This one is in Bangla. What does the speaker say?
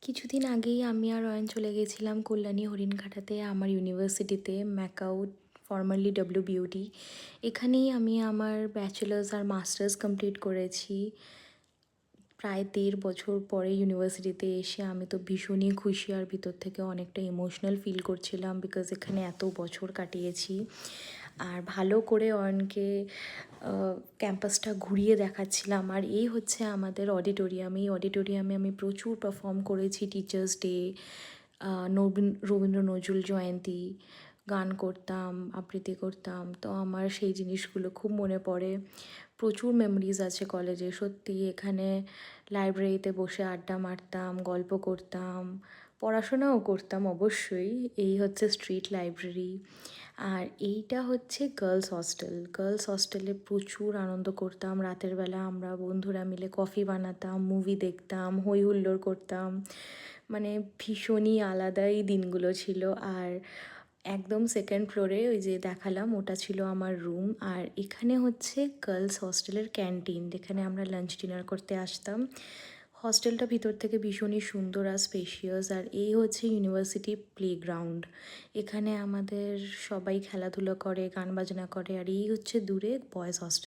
কিছুদিন আগেই আমি আর অয়ন চলে গেছিলাম কল্যাণী হরিণঘাটাতে আমার ইউনিভার্সিটিতে ম্যাকাউ ফর্মালি ডব্লিউবিউটি। এখানেই আমি আমার ব্যাচেলার্স আর মাস্টার্স কমপ্লিট করেছি। প্রায় ১.৫ বছর পরে ইউনিভার্সিটিতে এসে আমি তো ভীষণই খুশি আর ভিতর থেকে অনেকটা ইমোশনাল ফিল করছিলাম, বিকজ এখানে এত বছর কাটিয়েছি। আর ভালো করে অয়নকে ক্যাম্পাসটা ঘুরিয়ে দেখাচ্ছিলাম। আর এই হচ্ছে আমাদের অডিটোরিয়াম। এই অডিটোরিয়ামে আমি প্রচুর পারফর্ম করেছি, টিচার্স ডে, রবীন্দ্র নজরুল জয়ন্তী, গান করতাম, আবৃত্তি করতাম। তো আমার সেই জিনিসগুলো খুব মনে পড়ে। প্রচুর মেমোরিজ আছে কলেজে। সত্যি এখানে লাইব্রেরিতে বসে আড্ডা মারতাম, গল্প করতাম, পড়াশোনাও করতাম অবশ্যই। এই হচ্ছে স্ট্রিট লাইব্রেরি। আর এইটা হচ্ছে গার্লস হস্টেল। গার্লস হস্টেলে প্রচুর আনন্দ করতাম। রাতের বেলা আমরা বন্ধুরা মিলে কফি বানাতাম, মুভি দেখতাম, হই হুল্লোড় করতাম। মানে ভীষণই আলাদাই দিনগুলো ছিল। আর একদম সেকেন্ড ফ্লোরে ওই যে দেখালাম, ওটা ছিল আমার রুম। আর এখানে হচ্ছে গার্লস হস্টেলের ক্যান্টিন, যেখানে আমরা লাঞ্চ ডিনার করতে আসতাম। হস্টেলটা ভিতর থেকে ভীষণই সুন্দর আর স্পেশিয়াস। আর এই হচ্ছে ইউনিভার্সিটি প্লেগ্রাউন্ড। এখানে আমাদের সবাই খেলাধুলো করে, গান বাজনা করে। আর এই হচ্ছে দূরে বয়েজ হস্টেল।